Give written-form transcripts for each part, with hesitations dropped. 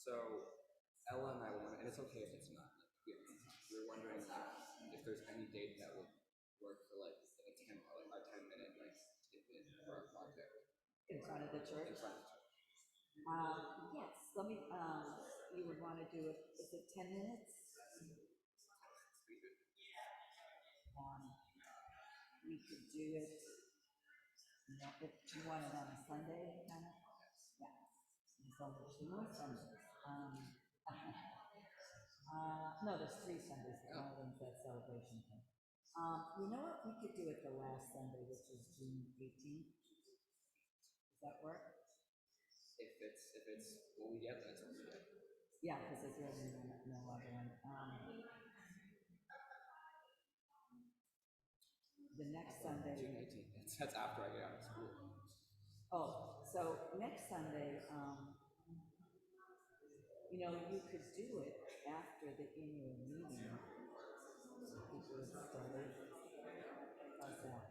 So Ella and I were wondering, and it's okay if it's not. We were wondering if there's any date that would work for like a 10-minute like tidbit for our project In front of the church? in front of the church. Yes, let me, you would want to do it, is it 10 minutes? We could do it, you know, if you want it on a Sunday, kind of? Yeah. There's only 2 Sundays. No, there's 3 Sundays, one of them's that celebration thing. You know what, we could do it the last Sunday, which is June 18th. Does that work? If it's well, yeah, that's okay. Yeah, because there's really no other one. The next Sunday. June 18th. That's after I get out of school. Oh, so next Sunday, you know, you could do it after the annual meeting. People would start. How's that?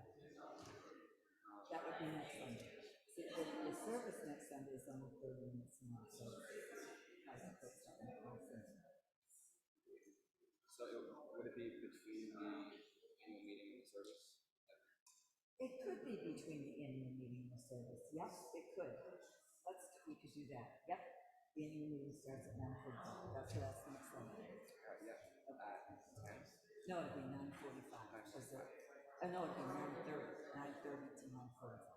That would be next Sunday. See, the service next Sunday is only 30 minutes long, so I can put something else in. So would it be between the annual meeting and the service? It could be between the annual meeting and the service. Yep, it could. We could do that. Yep. The annual meeting starts at 9:30. That's next Sunday. Yeah. 10? No, it'd be 9:45. No, it'd be 9:30. 9:30 to 9:45.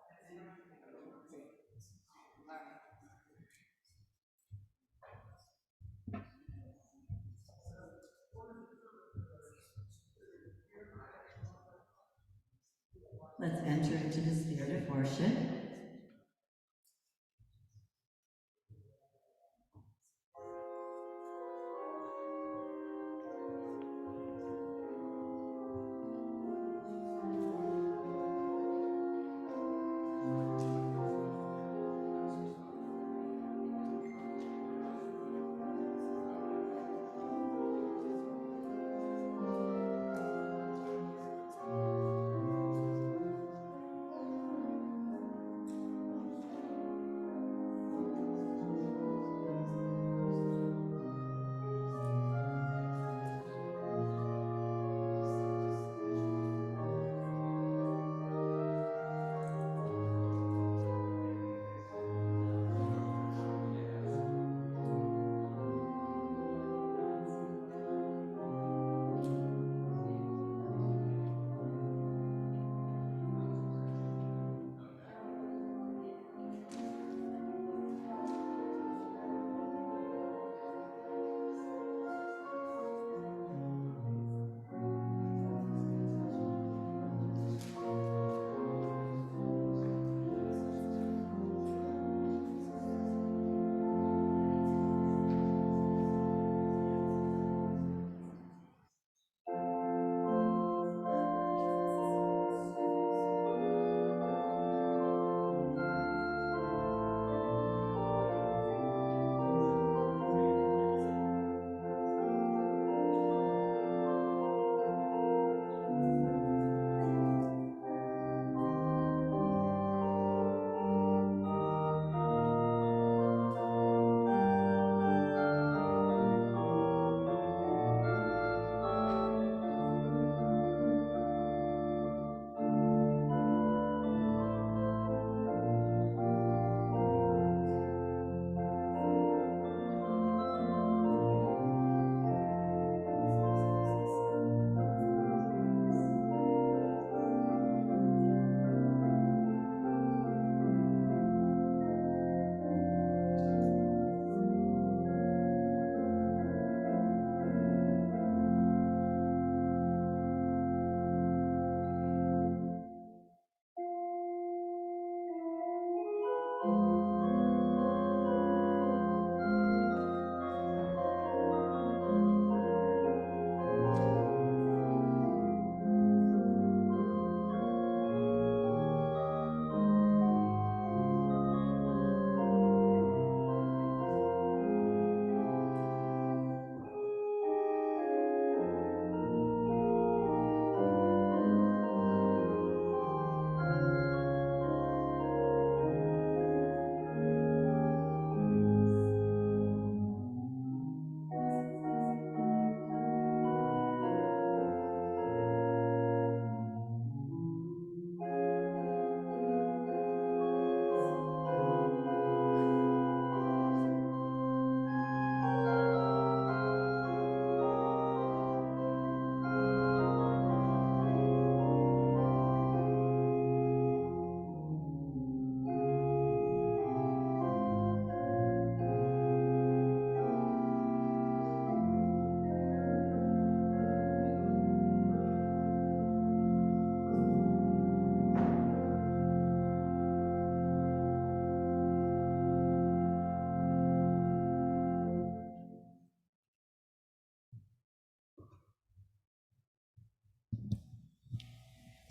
Let's enter into the spirit of worship.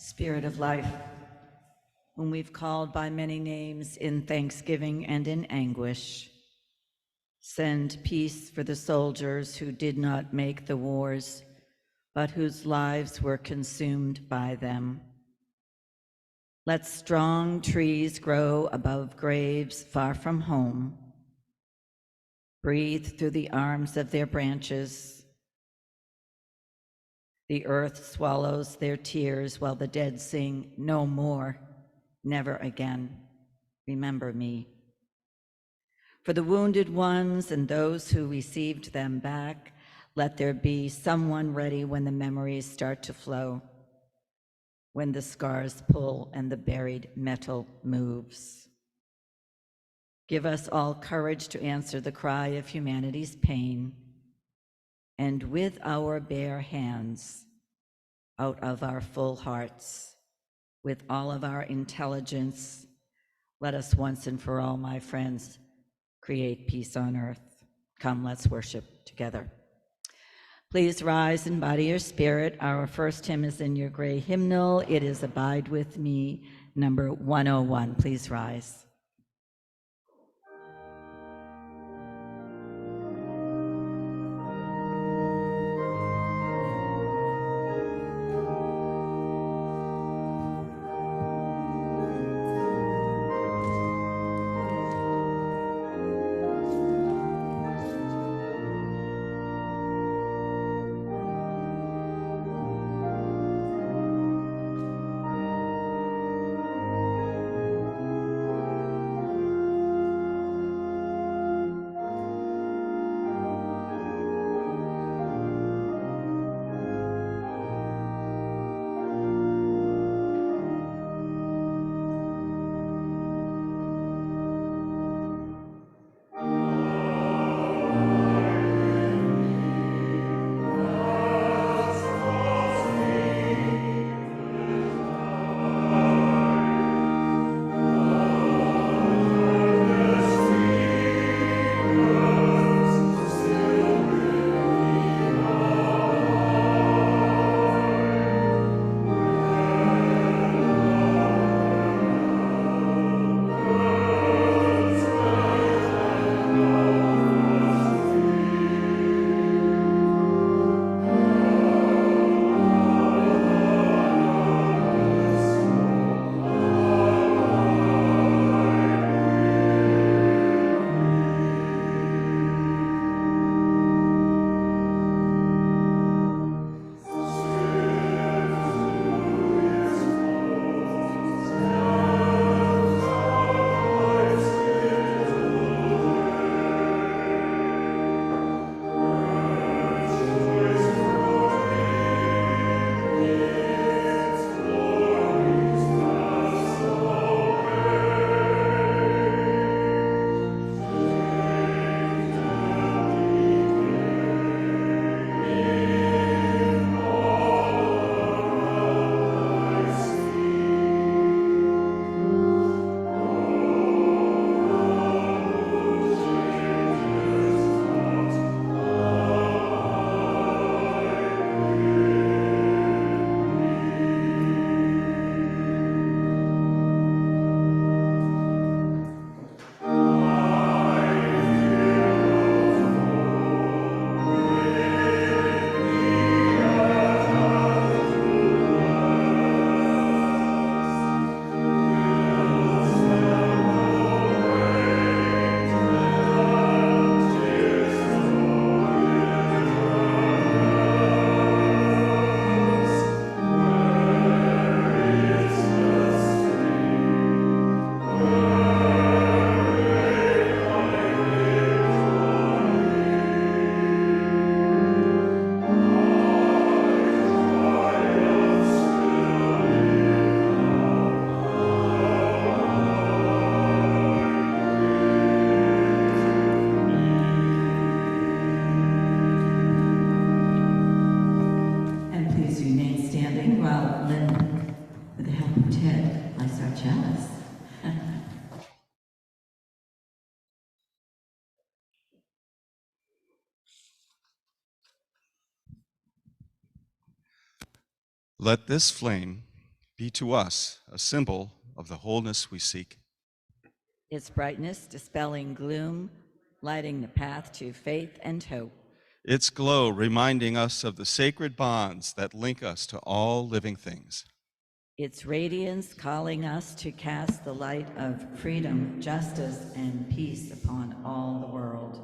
Spirit of life, whom we've called by many names in thanksgiving and in anguish, send peace for the soldiers who did not make the wars, but whose lives were consumed by them. Let strong trees grow above graves far from home. Breathe through the arms of their branches. The earth swallows their tears while the dead sing, "No more, never again, remember me." For the wounded ones and those who received them back, let there be someone ready when the memories start to flow, when the scars pull and the buried metal moves. Give us all courage to answer the cry of humanity's pain, and with our bare hands, out of our full hearts, with all of our intelligence, let us once and for all, my friends, create peace on earth. Come, let's worship together. Please rise and body your spirit. Our first hymn is in your gray hymnal. It is Abide With Me, number 101. Please rise. Let this flame Be to us a symbol of the wholeness we seek. Its brightness dispelling gloom, lighting the path to faith and hope. Its glow reminding us of the sacred bonds that link us to all living things. Its radiance calling us to cast the light of freedom, justice, and peace upon all the world.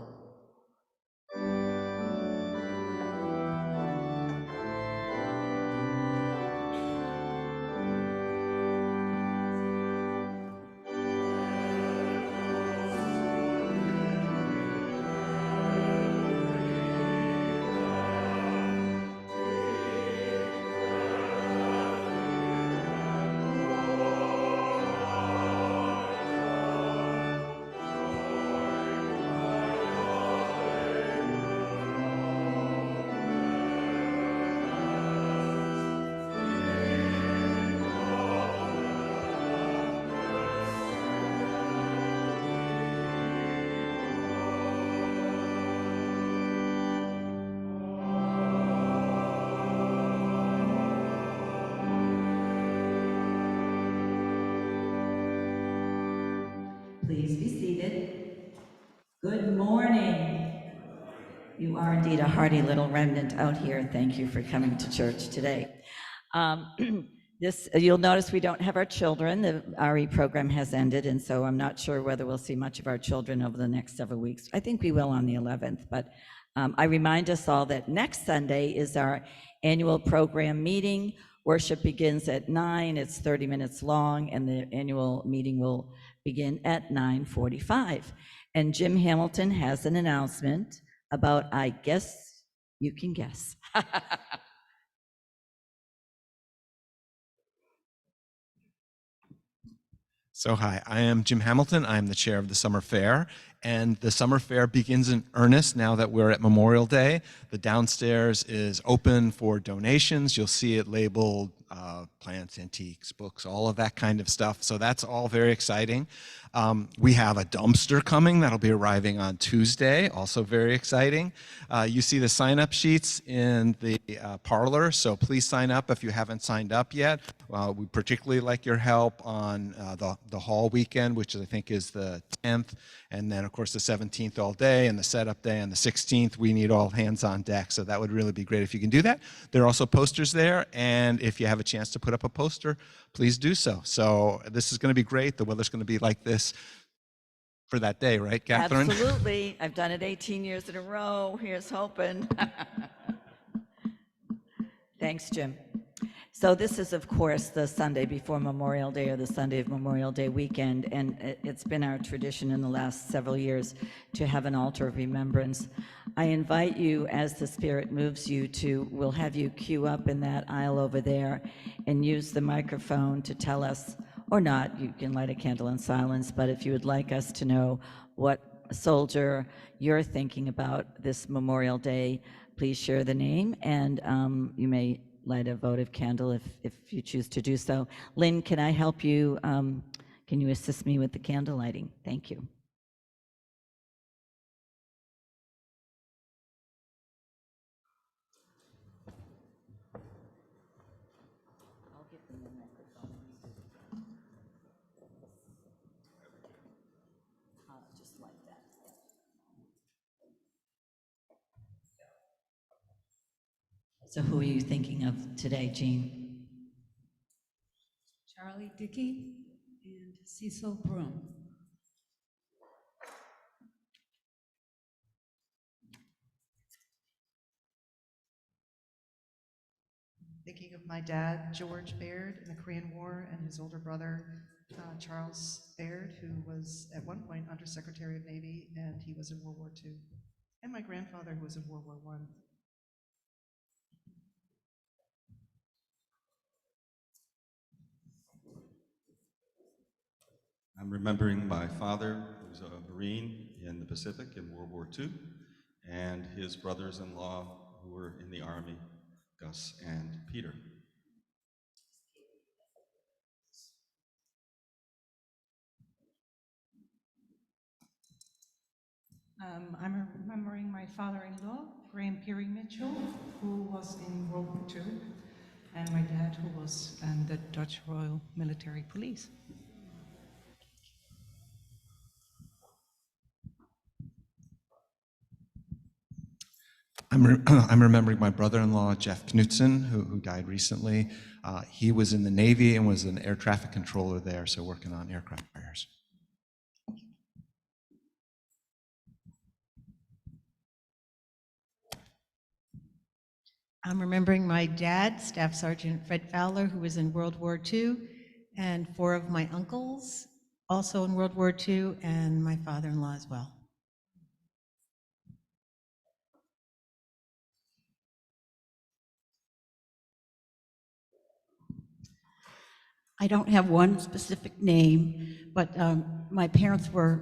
Please be seated. Good morning. You are indeed a hearty little remnant out here. Thank you for coming to church today. You'll notice we don't have our children. The RE program has ended, and so I'm not sure whether we'll see much of our children over the next several weeks. I think we will on the 11th, but I remind us all that next Sunday is our annual program meeting. Worship begins at 9. It's 30 minutes long, and the annual meeting will begin at 9:45. And Jim Hamilton has an announcement about, I guess you can guess. So hi, I am Jim Hamilton. I'm the chair of the Summer Fair, and the Summer Fair begins in earnest now that we're at Memorial Day. The downstairs is open for donations. You'll see it labeled plants, antiques, books, all of that kind of stuff. So that's all very exciting. We have a dumpster coming that'll be arriving on Tuesday, also very exciting. You see the sign-up sheets in the parlor, so please sign up if you haven't signed up yet. We particularly like your help on the hall weekend, which I think is the 10th, and then of course the 17th all day, and the setup day on the 16th. We need all hands on deck, so that would really be great if you can do that. There are also posters there, and if you have a chance to put up a poster, please do so. So this is going to be great. The weather's going to be like this for that day, right, Catherine? Absolutely. I've done it 18 years in a row. Here's hoping. Thanks, Jim. So this is, of course, the Sunday before Memorial Day, or the Sunday of Memorial Day weekend, and it's been our tradition in the last several years to have an altar of remembrance. I invite you, as the Spirit moves you, we'll have you queue up in that aisle over there and use the microphone to tell us, or not, you can light a candle in silence, but if you would like us to know what soldier you're thinking about this Memorial Day, please share the name, and you may light a votive candle if you choose to do so. Lynn, can I help you? Can you assist me with the candle lighting? Thank you. I'll give them the microphone. Just like that. So who are you thinking of today, Jean? Charlie Dickey and Cecil Broom. Thinking of my dad, George Baird, in the Korean War, and his older brother, Charles Baird, who was at one point Undersecretary of Navy, and he was in World War II. And my grandfather, who was in World War I. I'm remembering my father, who was a Marine in the Pacific in World War II, and his brothers-in-law who were in the Army, Gus and Peter. I'm remembering my father-in-law, Graham Peary Mitchell, who was in World War II, and my dad, who was in the Dutch Royal Military Police. I'm remembering my brother-in-law, Jeff Knutson, who died recently. He was in the Navy and was an air traffic controller there, so working on aircraft carriers. I'm remembering my dad, Staff Sergeant Fred Fowler, who was in World War II, and 4 of my uncles, also in World War II, and my father-in-law as well. I don't have one specific name, but my parents were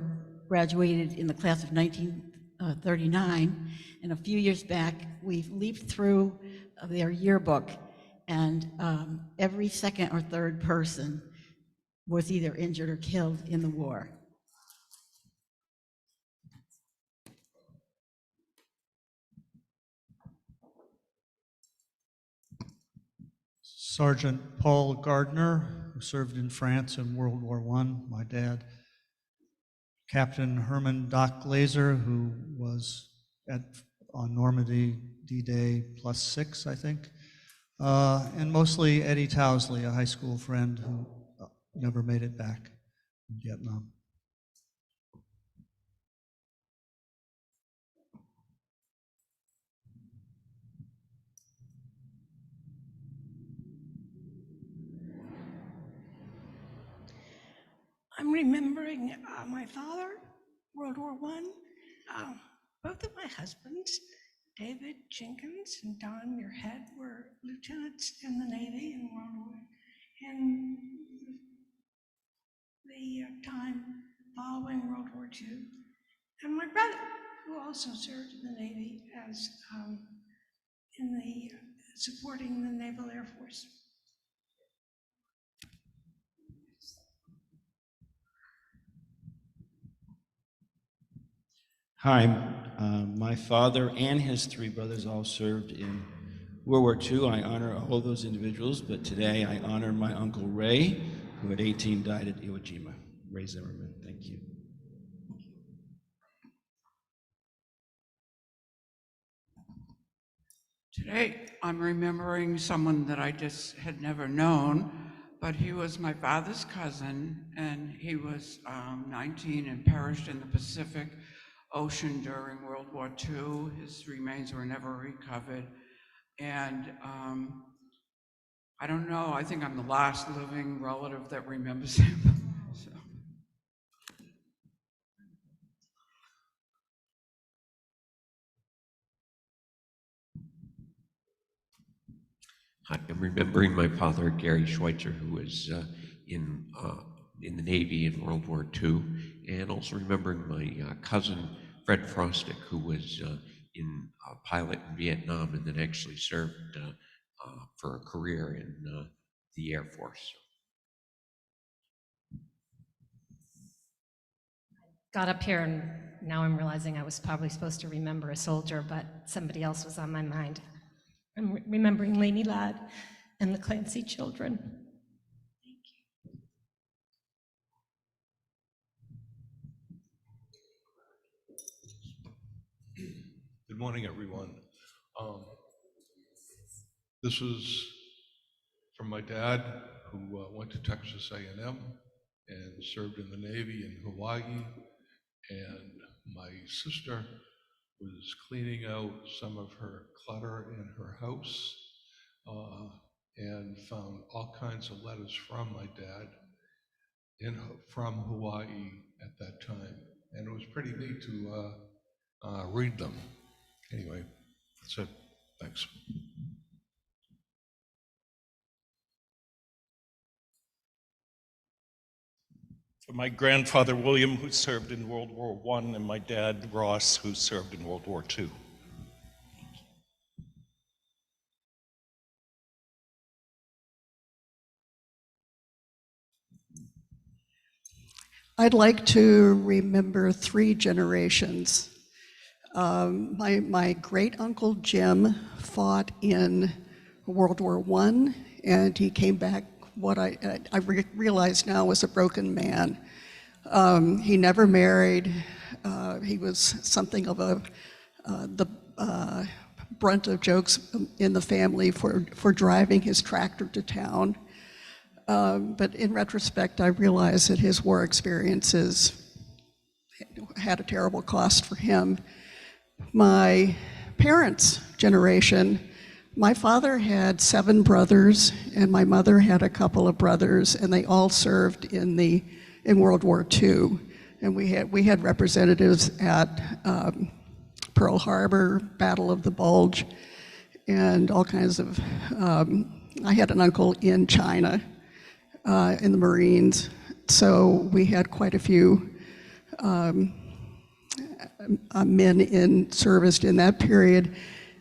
graduated in the class of 1939, and a few years back, we leafed through their yearbook, and every second or third person was either injured or killed in the war. Sergeant Paul Gardner, who served in France in World War I, my dad. Captain Herman Doc Glazer, who was on Normandy D-Day +6, I think. And mostly Eddie Towsley, a high school friend who never made it back from Vietnam. I'm remembering my father, World War I. Both of my husbands, David Jenkins and Don Muirhead, were lieutenants in the Navy in World War in the time following World War II. And my brother, who also served in the Navy as supporting the Naval Air Force. Hi, my father and his 3 brothers all served in World War II. I honor all those individuals, but today I honor my Uncle Ray, who at 18 died at Iwo Jima. Ray Zimmerman, thank you. Today, I'm remembering someone that I just had never known, but he was my father's cousin, and he was 19 and perished in the Pacific Ocean during World War II. His remains were never recovered. And I don't know, I think I'm the last living relative that remembers him. So. I'm remembering my father, Gary Schweitzer, who was in the Navy in World War II, and also remembering my cousin, Fred Frostic, who was in a pilot in Vietnam and then actually served for a career in the Air Force. Got up here and now I'm realizing I was probably supposed to remember a soldier, but somebody else was on my mind. I'm remembering Lainey Ladd and the Clancy children. Thank you. Good morning, everyone. This is from my dad, who went to Texas A&M and served in the Navy in Hawaii, and my sister was cleaning out some of her clutter in her house and found all kinds of letters from my dad from Hawaii at that time. And it was pretty neat to read them. Anyway, that's it. Thanks. For my grandfather, William, who served in World War I, and my dad, Ross, who served in World War II. I'd like to remember 3 generations. My great uncle Jim fought in World War I, and he came back what I realize now was a broken man. He never married. He was something of the brunt of jokes in the family for driving his tractor to town. But in retrospect, I realize that his war experiences had a terrible cost for him. My parents' generation, my father had 7 brothers, and my mother had a couple of brothers, and they all served in World War II. And we had representatives at Pearl Harbor, Battle of the Bulge, and all kinds of. I had an uncle in China, in the Marines, so we had quite a few men in service in that period.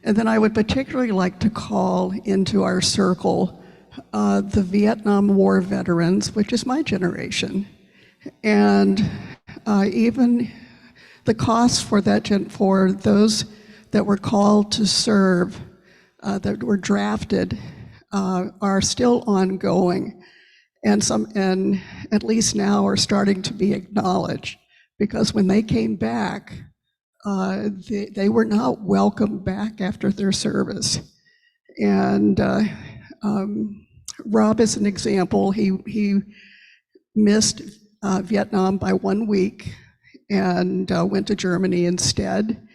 And then I would particularly like to call into our circle the Vietnam War veterans, which is my generation. And even the costs for for those that were called to serve, that were drafted, are still ongoing, and at least now are starting to be acknowledged, because when they came back, they were not welcomed back after their service. And Rob is an example. He missed Vietnam by 1 week and went to Germany instead.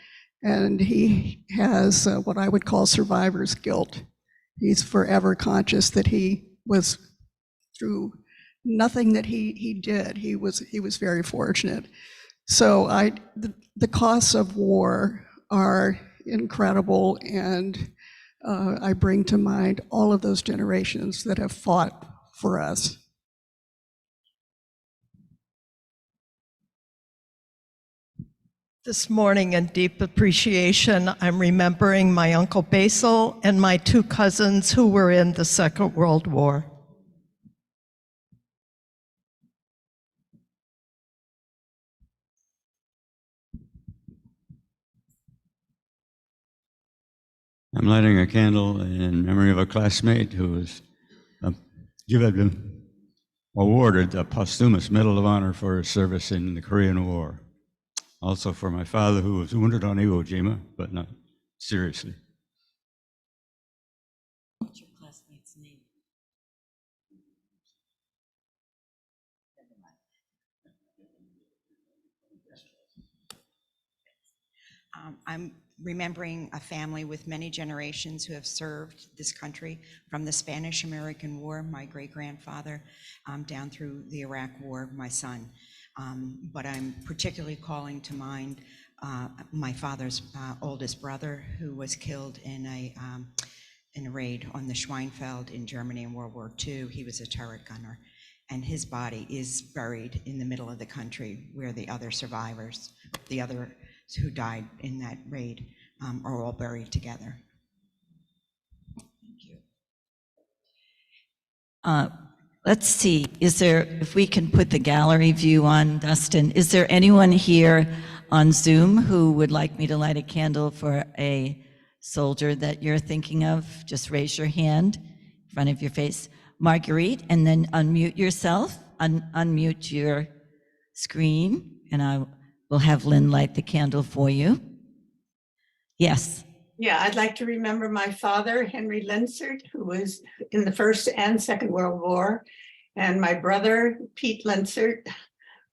And he has what I would call survivor's guilt. He's forever conscious that he was, through nothing that he did, he was very fortunate. So the costs of war are incredible, and I bring to mind all of those generations that have fought for us. This morning, in deep appreciation, I'm remembering my Uncle Basil and my 2 cousins who were in the Second World War. I'm lighting a candle in memory of a classmate who was awarded a posthumous Medal of Honor for his service in the Korean War. Also for my father, who was wounded on Iwo Jima, but not seriously. What's your classmate's name? I'm remembering a family with many generations who have served this country from the Spanish-American War, my great-grandfather, down through the Iraq War, my son. But I'm particularly calling to mind my father's oldest brother, who was killed in a raid on the Schweinfeld in Germany in World War II. He was a turret gunner, and his body is buried in the middle of the country, where the other survivors, the others who died in that raid, are all buried together. Thank you. Let's see, if we can put the gallery view on, Dustin, is there anyone here on Zoom who would like me to light a candle for a soldier that you're thinking of? Just raise your hand in front of your face. Marguerite, and then unmute yourself, unmute your screen, and I will have Lynn light the candle for you. Yes. Yeah, I'd like to remember my father, Henry Lensert, who was in the First and Second World War, and my brother, Pete Lensert,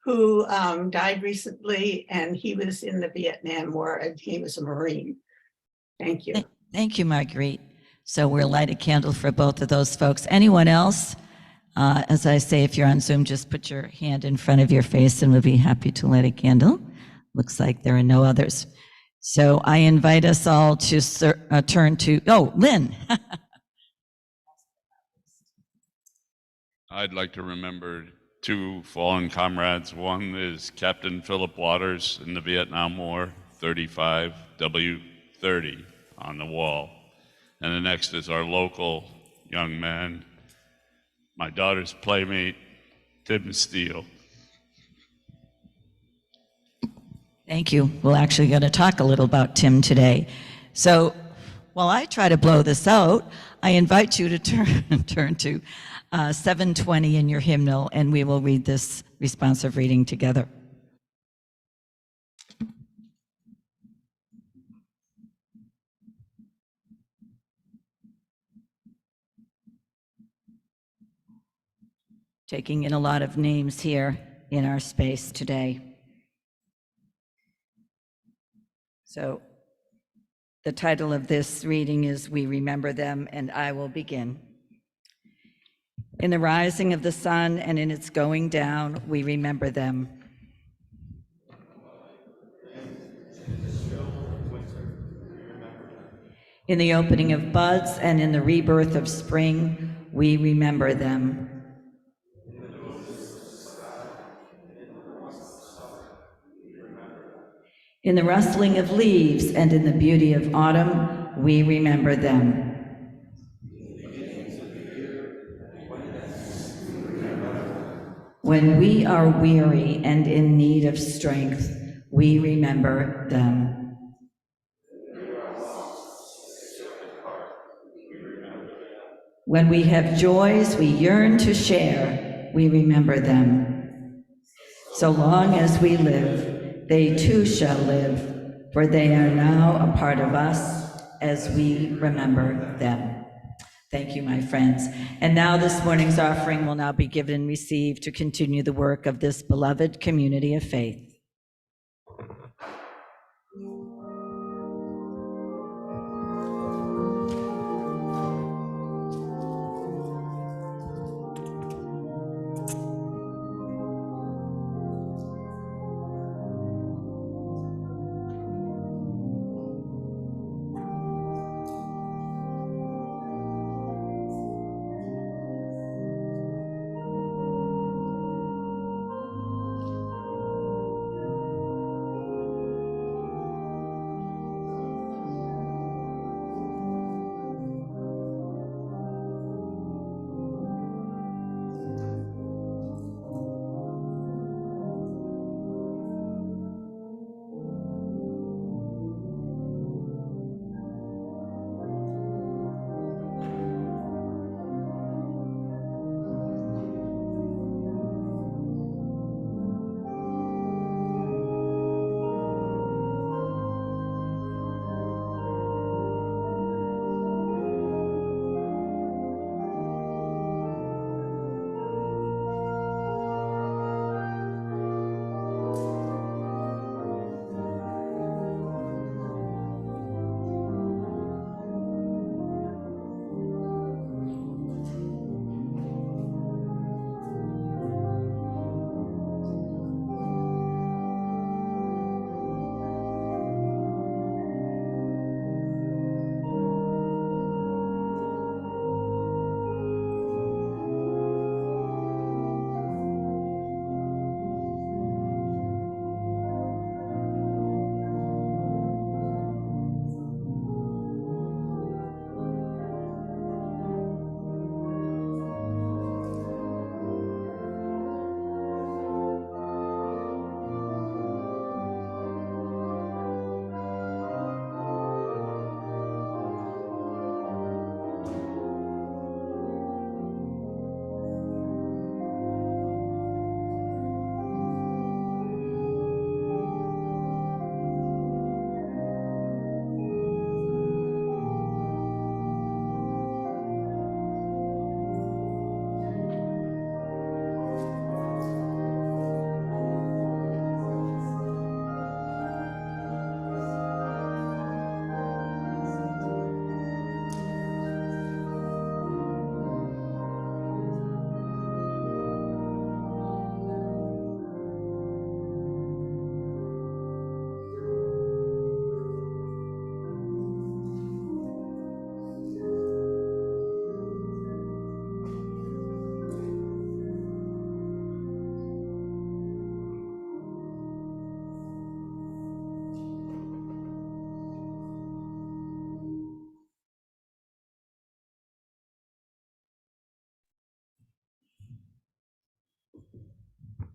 who died recently, and he was in the Vietnam War, and he was a Marine. Thank you. Thank you, Marguerite. So we'll light a candle for both of those folks. Anyone else? As I say, if you're on Zoom, just put your hand in front of your face and we'll be happy to light a candle. Looks like there are no others. So I invite us all to turn to, Lynn. I'd like to remember 2 fallen comrades. One is Captain Philip Waters in the Vietnam War, 35 W30 on the wall. And the next is our local young man, my daughter's playmate, Tim Steele. Thank you. We're actually going to talk a little about Tim today. So while I try to blow this out, I invite you to turn to 720 in your hymnal, and we will read this responsive reading together. Taking in a lot of names here in our space today. So the title of this reading is We Remember Them, and I will begin. In the rising of the sun and in its going down, we remember them. In the opening of buds and in the rebirth of spring, we remember them. In the rustling of leaves and in the beauty of autumn, we remember them. When we are weary and in need of strength, we remember them. When we have joys we yearn to share, we remember them. So long as we live, they too shall live, for they are now a part of us as we remember them. Thank you, my friends. And now this morning's offering will now be given and received to continue the work of this beloved community of faith.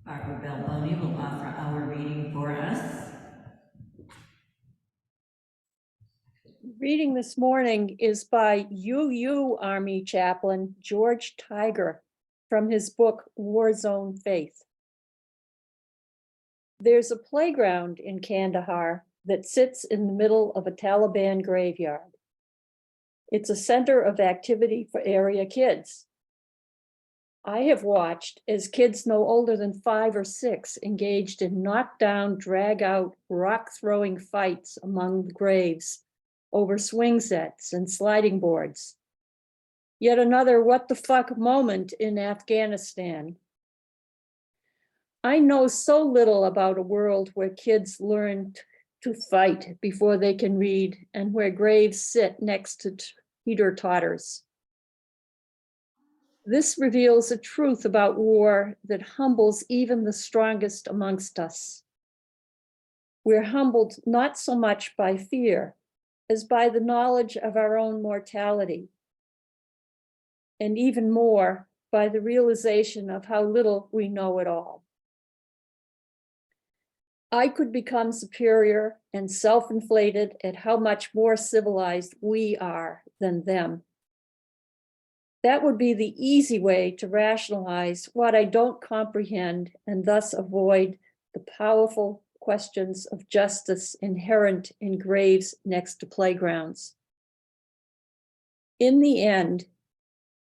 Barbara Belboni will offer our reading for us. reading this morning is by UU Army Chaplain George Tiger from his book War Zone Faith. There's a playground in Kandahar that sits in the middle of a Taliban graveyard. It's a center of activity for area kids. I have watched as kids no older than 5 or 6 engaged in knockdown, drag-out, rock-throwing fights among the graves over swing sets and sliding boards. Yet another what the fuck moment in Afghanistan. I know so little about a world where kids learn to fight before they can read and where graves sit next to teeter-totters. This reveals a truth about war that humbles even the strongest amongst us. We're humbled not so much by fear as by the knowledge of our own mortality, and even more by the realization of how little we know at all. I could become superior and self-inflated at how much more civilized we are than them. That would be the easy way to rationalize what I don't comprehend and thus avoid the powerful questions of justice inherent in graves next to playgrounds. In the end,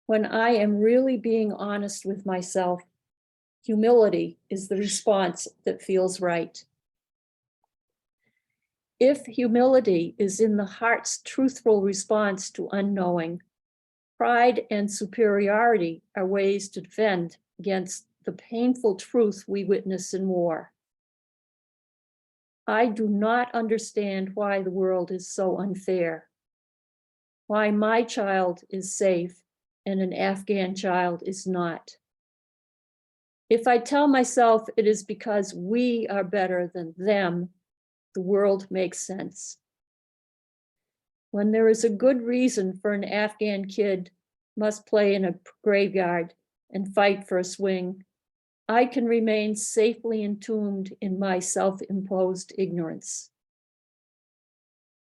when I am really being honest with myself, humility is the response that feels right. If humility is in the heart's truthful response to unknowing, pride and superiority are ways to defend against the painful truth we witness in war. I do not understand why the world is so unfair, why my child is safe and an Afghan child is not. If I tell myself it is because we are better than them, the world makes sense. When there is a good reason for an Afghan kid must play in a graveyard and fight for a swing, I can remain safely entombed in my self-imposed ignorance.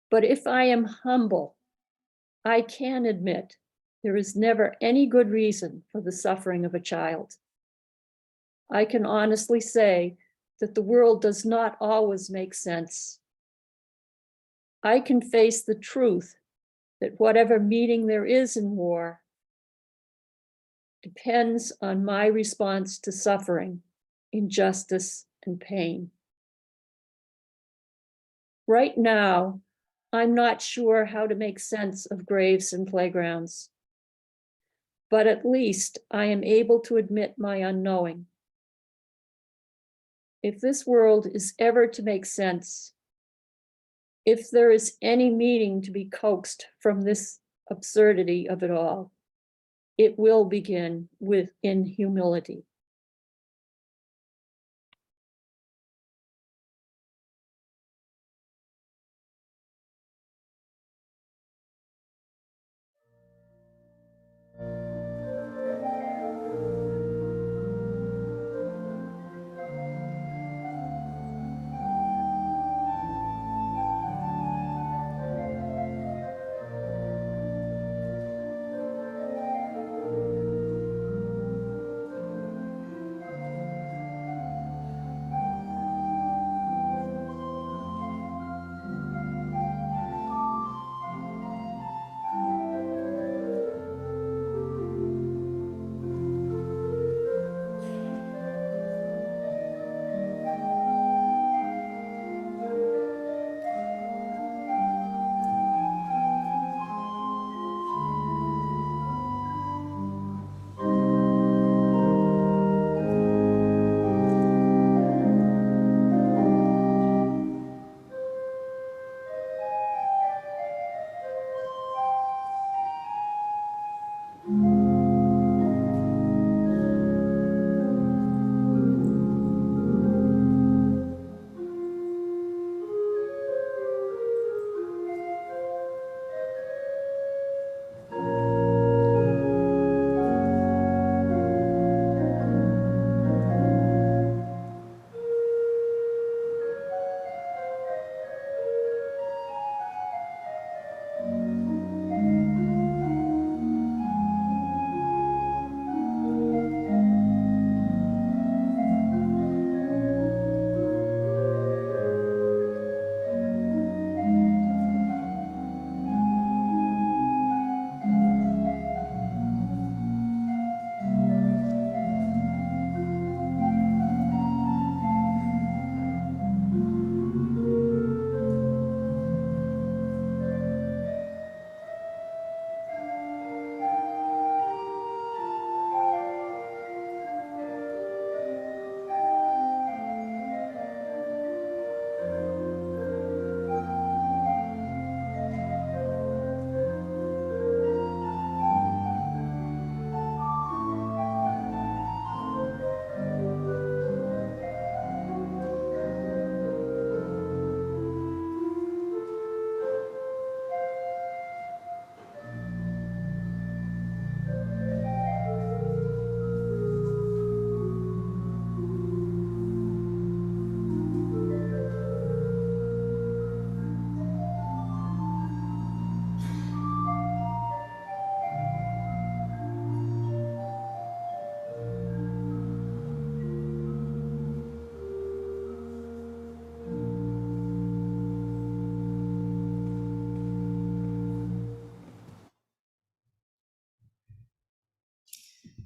But if I am humble, I can admit there is never any good reason for the suffering of a child. I can honestly say that the world does not always make sense. I can face the truth that whatever meaning there is in war depends on my response to suffering, injustice, and pain. Right now, I'm not sure how to make sense of graves and playgrounds, but at least I am able to admit my unknowing. If this world is ever to make sense, if there is any meaning to be coaxed from this absurdity of it all, it will begin in humility.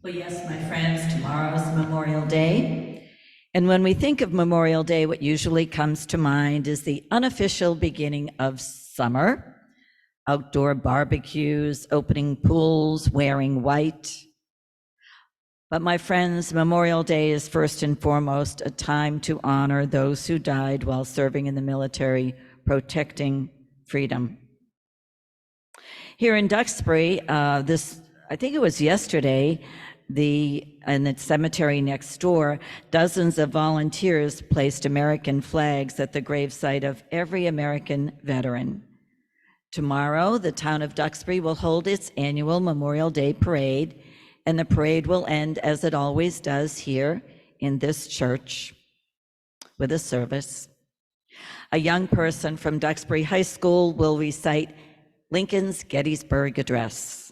Well, yes, my friends, tomorrow's Memorial Day. And when we think of Memorial Day, what usually comes to mind is the unofficial beginning of summer. Outdoor barbecues, opening pools, wearing white. But my friends, Memorial Day is first and foremost a time to honor those who died while serving in the military, protecting freedom. Here in Duxbury, I think it was yesterday, in the cemetery next door, dozens of volunteers placed American flags at the gravesite of every American veteran. Tomorrow, the town of Duxbury will hold its annual Memorial Day parade, and the parade will end, as it always does here in this church, with a service. A young person from Duxbury High School will recite Lincoln's Gettysburg Address.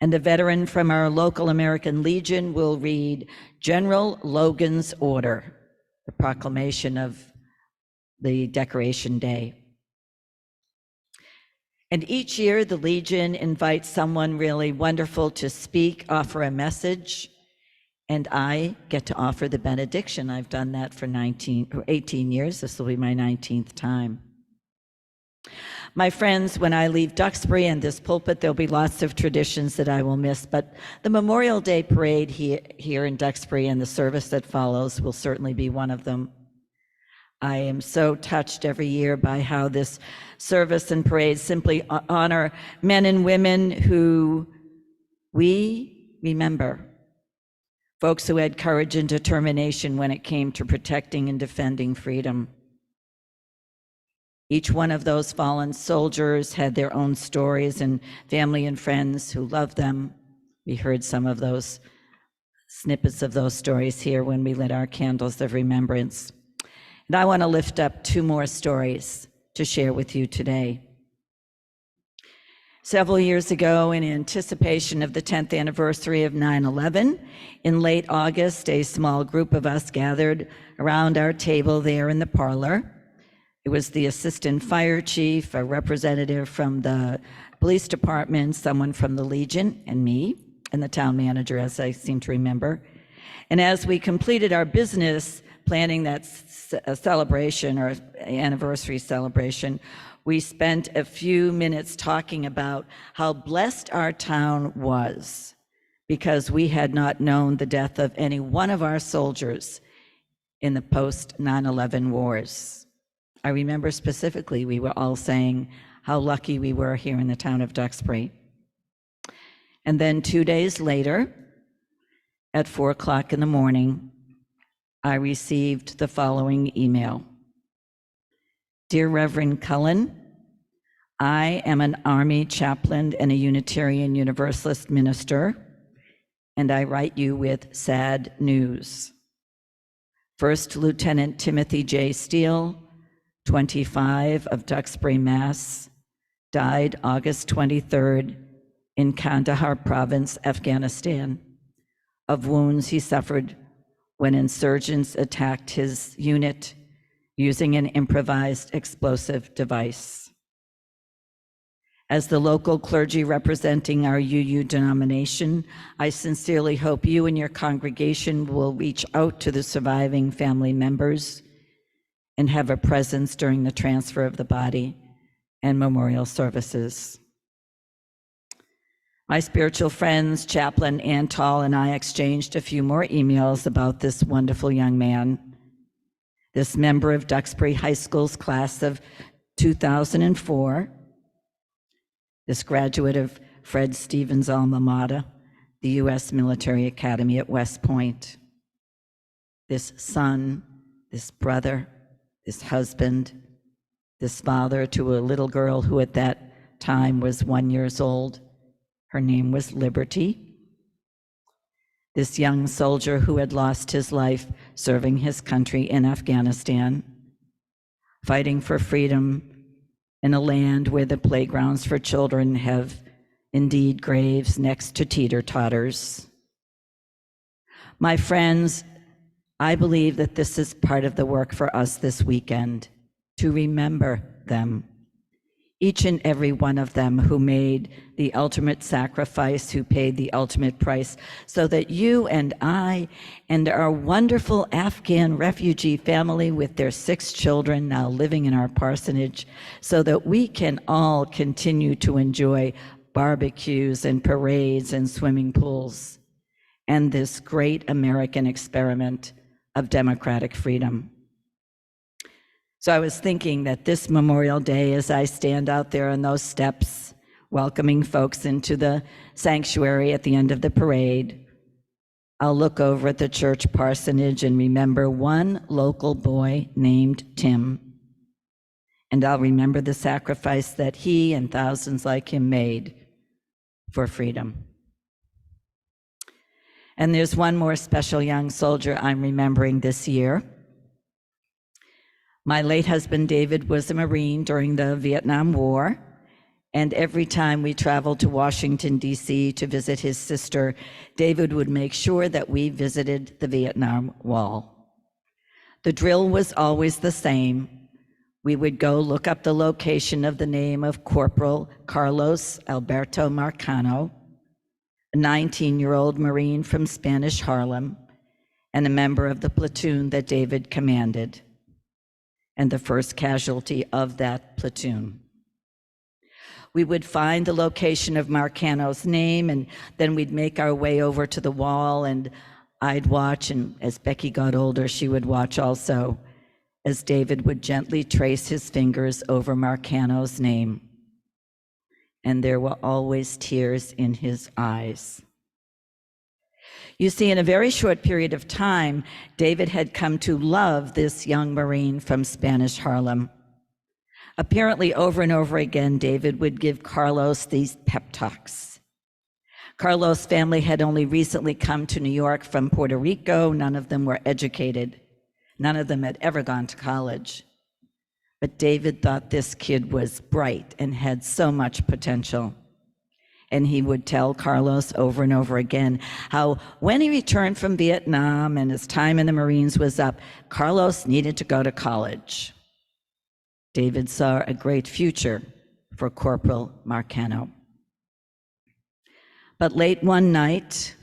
And a veteran from our local American Legion will read General Logan's Order, the proclamation of the Decoration Day. And each year, the Legion invites someone really wonderful to speak, offer a message, and I get to offer the benediction. I've done that for 18 years. This will be my 19th time. My friends, when I leave Duxbury and this pulpit, there'll be lots of traditions that I will miss, but the Memorial Day parade here in Duxbury and the service that follows will certainly be one of them. I am so touched every year by how this service and parade simply honor men and women who we remember, folks who had courage and determination when it came to protecting and defending freedom. Each one of those fallen soldiers had their own stories and family and friends who loved them. We heard some of those snippets of those stories here when we lit our candles of remembrance. And I want to lift up two more stories to share with you today. Several years ago, in anticipation of the 10th anniversary of 9/11, in late August, a small group of us gathered around our table there in the parlor. It was the assistant fire chief, a representative from the police department, someone from the Legion, and me, and the town manager, as I seem to remember. And as we completed our business planning that celebration or anniversary celebration, we spent a few minutes talking about how blessed our town was because we had not known the death of any one of our soldiers in the post 9/11 wars. I remember specifically, we were all saying how lucky we were here in the town of Duxbury. And then 2 days later, at 4:00 in the morning, I received the following email. Dear Reverend Cullen, I am an Army chaplain and a Unitarian Universalist minister, and I write you with sad news. First Lieutenant Timothy J. Steele, 25 of Duxbury, Mass., died August 23rd in Kandahar Province, Afghanistan, of wounds he suffered when insurgents attacked his unit using an improvised explosive device. As the local clergy representing our UU denomination, I sincerely hope you and your congregation will reach out to the surviving family members and have a presence during the transfer of the body and memorial services. My spiritual friends, Chaplain Antal, and I exchanged a few more emails about this wonderful young man, this member of Duxbury High School's class of 2004, this graduate of Fred Stevens' alma mater, the U.S. Military Academy at West Point, this son, this brother, this husband, this father to a little girl who at that time was 1 year old. Her name was Liberty. This young soldier who had lost his life serving his country in Afghanistan, fighting for freedom in a land where the playgrounds for children have indeed graves next to teeter-totters. My friends, I believe that this is part of the work for us this weekend, to remember them. each and every one of them who made the ultimate sacrifice, who paid the ultimate price, so that you and I and our wonderful Afghan refugee family with their 6 children now living in our parsonage, so that we can all continue to enjoy barbecues and parades and swimming pools and this great American experiment of democratic freedom. So I was thinking that this Memorial Day, as I stand out there on those steps, welcoming folks into the sanctuary at the end of the parade, I'll look over at the church parsonage and remember one local boy named Tim. And I'll remember the sacrifice that he and thousands like him made for freedom. And there's one more special young soldier I'm remembering this year. My late husband, David, was a Marine during the Vietnam War, and every time we traveled to Washington, D.C. to visit his sister, David would make sure that we visited the Vietnam Wall. The drill was always the same. We would go look up the location of the name of Corporal Carlos Alberto Marcano, a 19-year-old Marine from Spanish Harlem, and a member of the platoon that David commanded, and the first casualty of that platoon. We would find the location of Marcano's name, and then we'd make our way over to the wall, and I'd watch, and as Becky got older, she would watch also, as David would gently trace his fingers over Marcano's name. And there were always tears in his eyes. You see, in a very short period of time, David had come to love this young Marine from Spanish Harlem. Apparently, over and over again, David would give Carlos these pep talks. Carlos' family had only recently come to New York from Puerto Rico. None of them were educated. None of them had ever gone to college. But David thought this kid was bright and had so much potential. And he would tell Carlos over and over again how when he returned from Vietnam and his time in the Marines was up, Carlos needed to go to college. David saw a great future for Corporal Marcano. But late one night,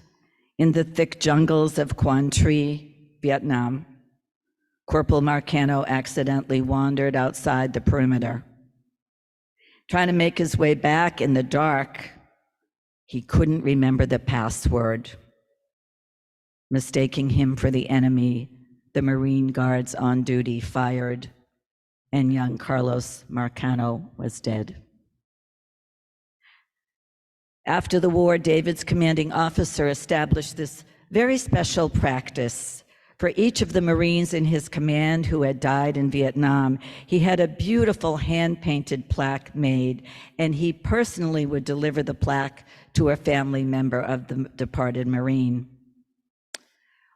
in the thick jungles of Quang Tri, Vietnam, Corporal Marcano accidentally wandered outside the perimeter. Trying to make his way back in the dark, he couldn't remember the password. Mistaking him for the enemy, the Marine guards on duty fired, and young Carlos Marcano was dead. After the war, David's commanding officer established this very special practice. For each of the Marines in his command who had died in Vietnam, he had a beautiful hand-painted plaque made, and he personally would deliver the plaque to a family member of the departed Marine.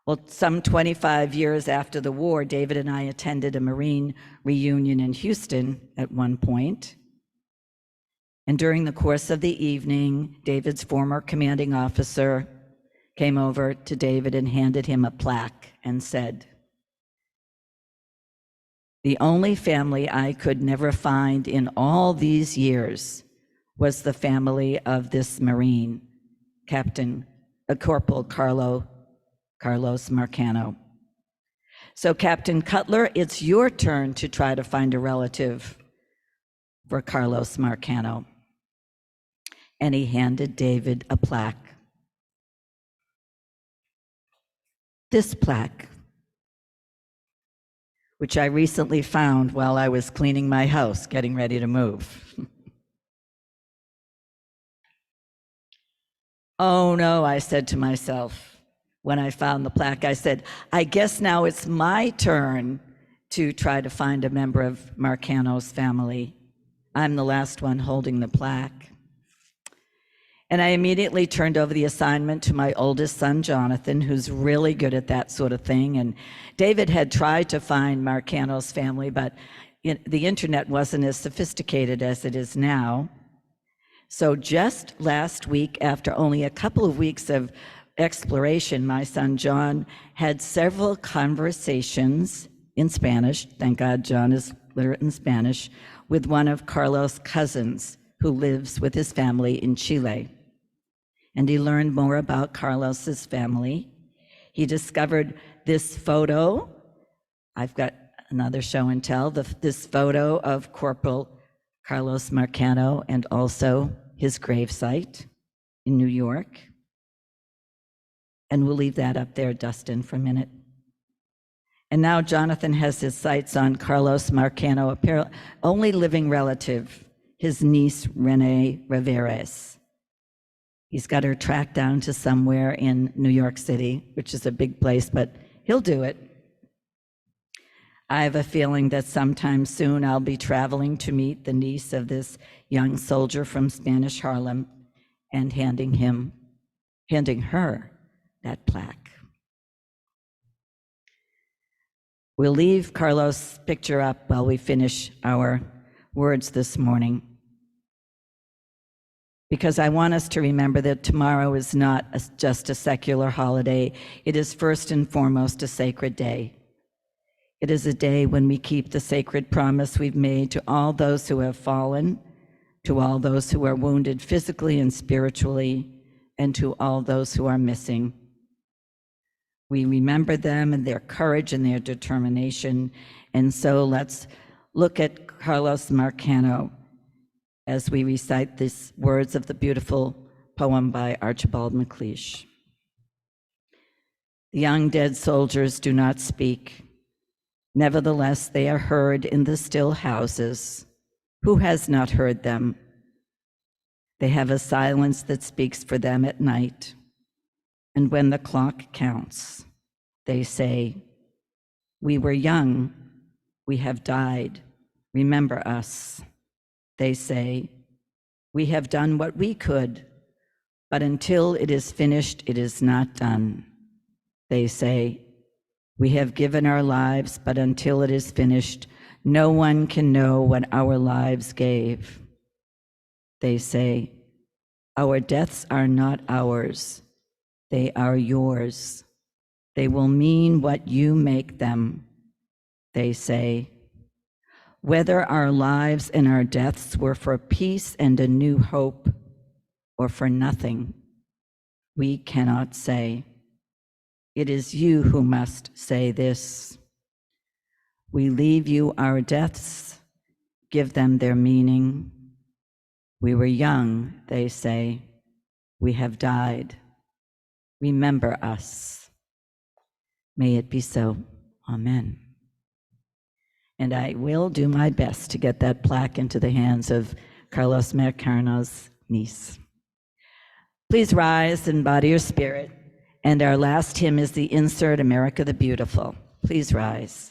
Well, some 25 years after the war, David and I attended a Marine reunion in Houston at one point. And during the course of the evening, David's former commanding officer came over to David and handed him a plaque and said, "The only family I could never find in all these years was the family of this Marine, Corporal Carlos Marcano. So Captain Cutler, it's your turn to try to find a relative for Carlos Marcano." And he handed David a plaque. This plaque, which I recently found while I was cleaning my house, getting ready to move. Oh no, I said to myself when I found the plaque, I said, I guess now it's my turn to try to find a member of Marcano's family. I'm the last one holding the plaque. And I immediately turned over the assignment to my oldest son, Jonathan, who's really good at that sort of thing. And David had tried to find Marcano's family, but the internet wasn't as sophisticated as it is now. So just last week, after only a couple of weeks of exploration, my son John had several conversations in Spanish. Thank God John is literate in Spanish, with one of Carlos' cousins who lives with his family in Chile. And he learned more about Carlos's family. He discovered this photo. I've got another show and tell, this photo of Corporal Carlos Marcano and also his gravesite in New York. And we'll leave that up there, Dustin, for a minute. And now Jonathan has his sights on Carlos Marcano, only living relative, his niece, Renee Riveres. He's got her tracked down to somewhere in New York City, which is a big place, but he'll do it. I have a feeling that sometime soon I'll be traveling to meet the niece of this young soldier from Spanish Harlem and handing her that plaque. We'll leave Carlos' picture up while we finish our words this morning, because I want us to remember that tomorrow is not just a secular holiday. It is first and foremost a sacred day. It is a day when we keep the sacred promise we've made to all those who have fallen, to all those who are wounded physically and spiritually, and to all those who are missing. We remember them and their courage and their determination. And so let's look at Carlos Marcano as we recite these words of the beautiful poem by Archibald MacLeish. The young dead soldiers do not speak. Nevertheless, they are heard in the still houses. Who has not heard them? They have a silence that speaks for them at night. And when the clock counts, they say, "We were young, we have died, remember us." They say, "We have done what we could, but until it is finished, it is not done." They say, "We have given our lives, but until it is finished, no one can know what our lives gave." They say, "Our deaths are not ours, they are yours. They will mean what you make them." They say, "Whether our lives and our deaths were for peace and a new hope, or for nothing, we cannot say. It is you who must say this. We leave you our deaths, give them their meaning. We were young," they say. "We have died. Remember us." May it be so. Amen. And I will do my best to get that plaque into the hands of Carlos Marcano's niece. Please rise and body your spirit. And our last hymn is the insert, America the Beautiful. Please rise.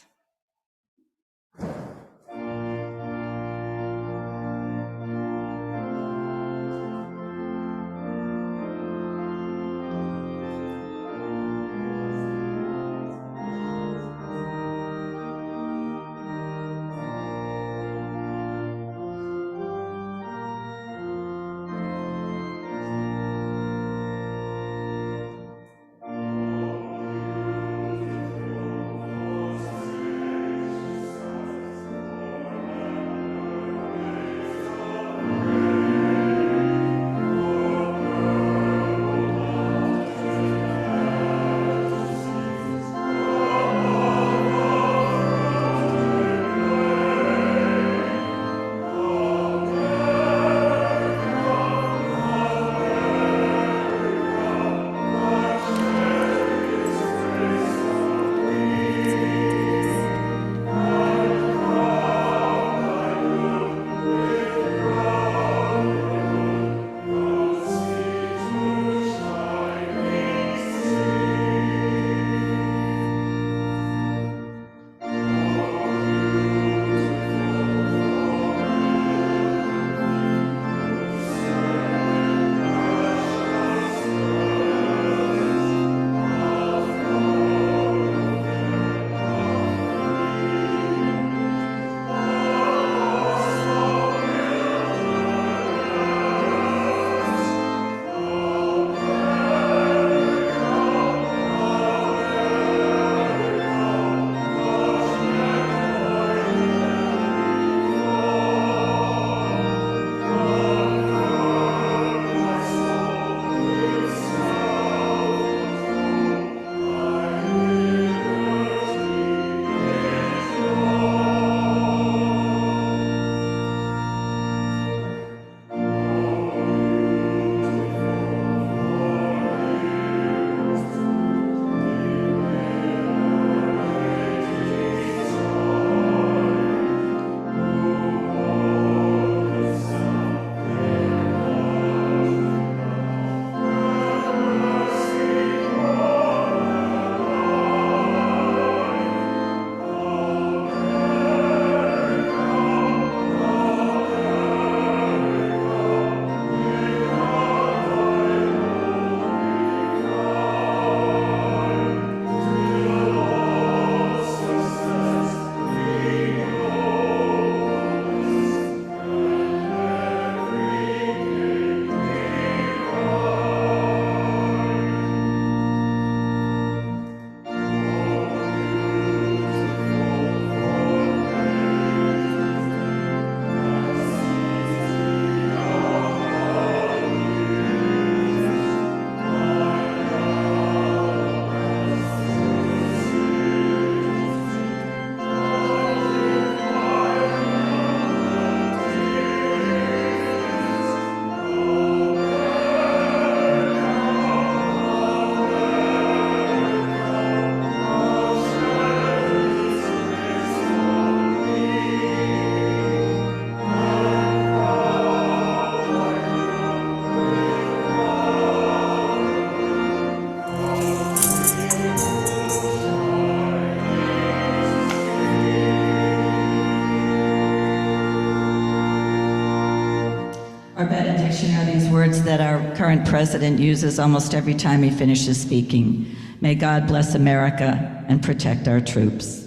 Our benediction are these words that our current president uses almost every time he finishes speaking. May God bless America and protect our troops.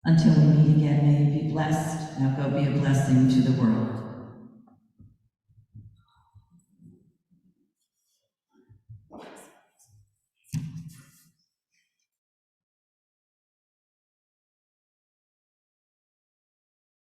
Until we meet again, may you be blessed. Now go be a blessing to the world.